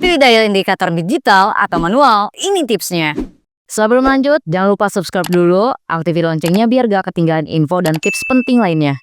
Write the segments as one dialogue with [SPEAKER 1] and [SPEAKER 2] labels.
[SPEAKER 1] Pilih dial indikator digital atau manual, ini tipsnya. Sebelum lanjut, jangan lupa subscribe dulu, aktifin loncengnya biar gak ketinggalan info dan tips penting lainnya.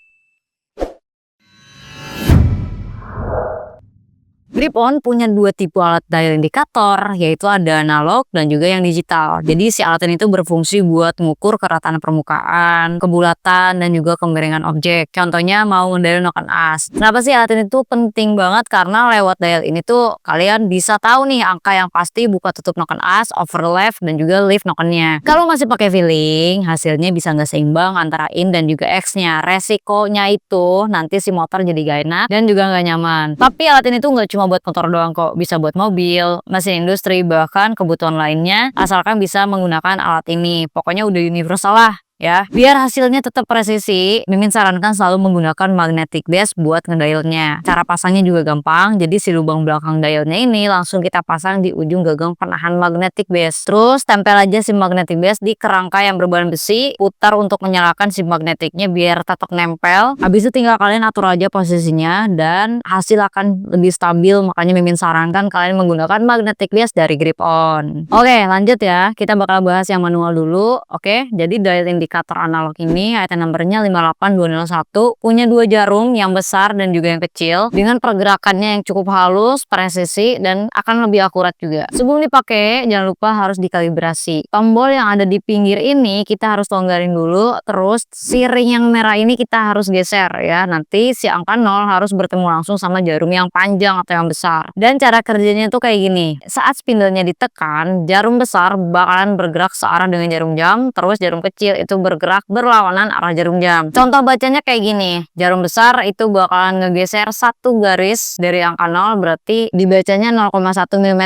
[SPEAKER 1] Grip-on punya dua tipe alat dial indikator, yaitu ada analog dan juga yang digital. Jadi si alat ini tuh berfungsi buat mengukur keratakan permukaan, kebulatan, dan juga kemiringan objek. Contohnya mau ngendain noken as. Kenapa sih alat ini tuh penting banget? Karena lewat dial ini tuh kalian bisa tahu nih angka yang pasti buka tutup noken as, overlap, dan juga lift nokennya. Kalau masih pakai feeling, hasilnya bisa nggak seimbang antara in dan juga X-nya. Resikonya itu nanti si motor jadi gak enak dan juga nggak nyaman. Tapi alat ini tuh nggak cuma buat motor doang kok, bisa buat mobil, mesin industri, bahkan kebutuhan lainnya, asalkan bisa menggunakan alat ini. Pokoknya udah universal lah ya. Biar hasilnya tetap presisi, Mimin sarankan selalu menggunakan magnetic base buat ngedailnya. Cara pasangnya juga gampang, jadi si lubang belakang dialnya ini langsung kita pasang di ujung gagang penahan magnetic base. Terus tempel aja si magnetic base di kerangka yang berbahan besi, putar untuk menyalakan si magnetiknya biar tetap nempel. Habis itu tinggal kalian atur aja posisinya dan hasil akan lebih stabil, makanya Mimin sarankan kalian menggunakan magnetic base dari Grip-on. Oke, lanjut ya, kita bakal bahas yang manual dulu. Oke, jadi dial indikator analog ini item nomornya 58201, punya dua jarum yang besar dan juga yang kecil dengan pergerakannya yang cukup halus, presisi, dan akan lebih akurat juga. Sebelum dipakai jangan lupa harus dikalibrasi. Tombol yang ada di pinggir ini kita harus longgarin dulu, terus si ring yang merah ini kita harus geser ya. Nanti si angka 0 harus bertemu langsung sama jarum yang panjang atau yang besar. Dan cara kerjanya tuh kayak gini. Saat spindlenya ditekan, jarum besar bakalan bergerak searah dengan jarum jam, terus jarum kecil itu bergerak berlawanan arah jarum jam. Contoh bacanya kayak gini. Jarum besar itu bakalan ngegeser satu garis dari angka 0, berarti dibacanya 0,1 mm.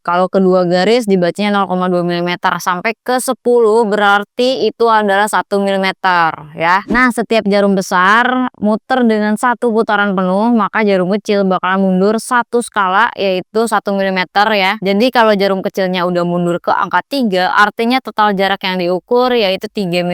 [SPEAKER 1] Kalau kedua garis dibacanya 0,2 mm sampai ke 10, berarti itu adalah 1 mm ya. Nah, setiap jarum besar muter dengan satu putaran penuh, maka jarum kecil bakalan mundur satu skala, yaitu 1 mm ya. Jadi kalau jarum kecilnya udah mundur ke angka 3, artinya total jarak yang diukur yaitu 3 mm.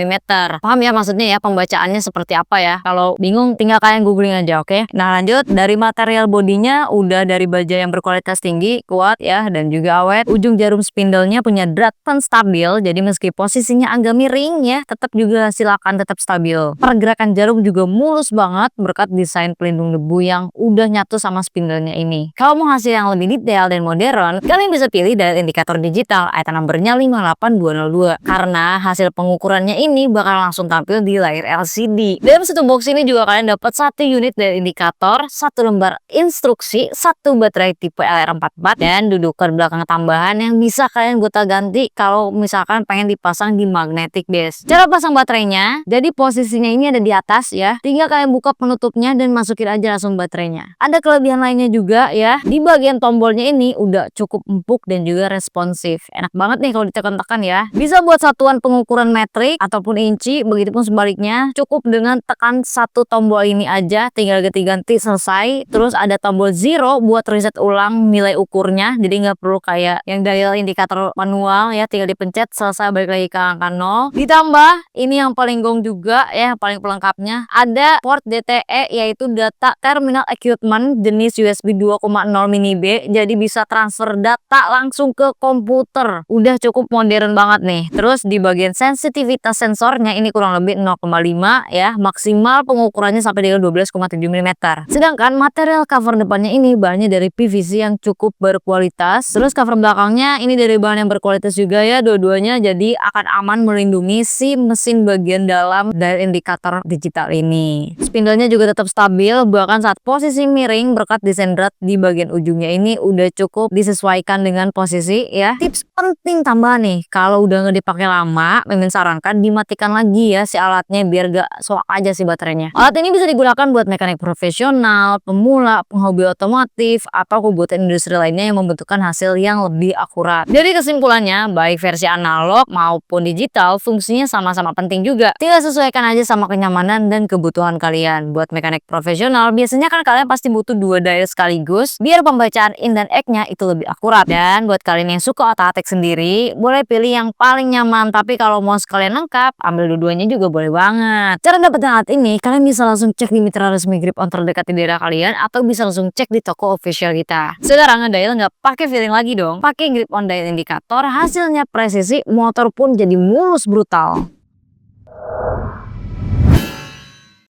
[SPEAKER 1] Paham ya maksudnya ya, pembacaannya seperti apa ya? Kalau bingung tinggal kalian googling aja, oke? Nah, lanjut, dari material bodinya udah dari baja yang berkualitas tinggi, kuat ya, dan juga awet. Ujung jarum spindlenya punya draftan stabil, jadi meski posisinya agak miring ya, tetap juga silakan tetap stabil. Pergerakan jarum juga mulus banget berkat desain pelindung debu yang udah nyatu sama spindlenya ini. Kalau mau hasil yang lebih detail dan modern, kalian bisa pilih dial indikator digital, item nomornya 58202, karena hasil pengukurannya ini bakal langsung tampil di layar LCD. Dalam satu box ini juga kalian dapat satu unit dial indikator, satu lembar instruksi, satu baterai tipe LR44, dan dudukan belakang tambahan yang bisa kalian gonta-ganti kalau misalkan pengen dipasang di magnetic base. Cara pasang baterainya, jadi posisinya ini ada di atas ya. Tinggal kalian buka penutupnya dan masukin aja langsung baterainya. Ada kelebihan lainnya juga ya. Di bagian tombolnya ini udah cukup empuk dan juga responsif. Enak banget nih kalau ditekan-tekan ya. Bisa buat satuan pengukuran metrik ataupun inci, begitupun sebaliknya. Cukup dengan tekan satu tombol ini aja, tinggal ganti-ganti selesai. Terus ada tombol zero buat reset ulang nilai ukurnya, jadi nggak perlu kayak yang dial indikator manual ya, tinggal dipencet selesai balik lagi ke angka 0. Ditambah ini yang paling gong juga ya, paling pelengkapnya ada port DTE, yaitu data terminal equipment jenis USB 2.0 mini B, jadi bisa transfer data langsung ke komputer. Udah cukup modern banget nih. Terus di bagian sensitivitas sensornya ini kurang lebih 0,5 ya, maksimal pengukurannya sampai dengan 12,7 mm. Sedangkan material cover depannya ini bahannya dari PVC yang cukup berkualitas. Terus cover belakangnya ini dari bahan yang berkualitas juga ya, dua-duanya, jadi akan aman melindungi si mesin bagian dalam dial indikator digital ini. Spindlenya juga tetap stabil bahkan saat posisi miring berkat desain drat di bagian ujungnya ini udah cukup disesuaikan dengan posisi ya. Tips penting tambahan nih, kalau udah nggak dipakai lama, Mimin sarankan dimatikan lagi ya si alatnya biar gak soak aja si baterainya. Alat ini bisa digunakan buat mekanik profesional, pemula, penghobi otomotif, atau kebutuhan industri lainnya yang membutuhkan hasil yang lebih akurat. Jadi kesimpulannya, baik versi analog maupun digital fungsinya sama-sama penting juga. Tinggal sesuaikan aja sama kenyamanan dan kebutuhan kalian. Buat mekanik profesional, biasanya kan kalian pasti butuh dua dial sekaligus biar pembacaan in dan X-nya itu lebih akurat. Dan buat kalian yang suka otak-atik sendiri, boleh pilih yang paling nyaman. Tapi kalau mau sekalian lengkap lengkap, ambil dua-duanya juga boleh banget. Cara dapetin alat ini, kalian bisa langsung cek di mitra resmi grip on terdekat di daerah kalian atau bisa langsung cek di toko official kita. Sekarang ngedial nggak pakai feeling lagi dong, pakai grip on dial indikator, hasilnya presisi, motor pun jadi mulus brutal.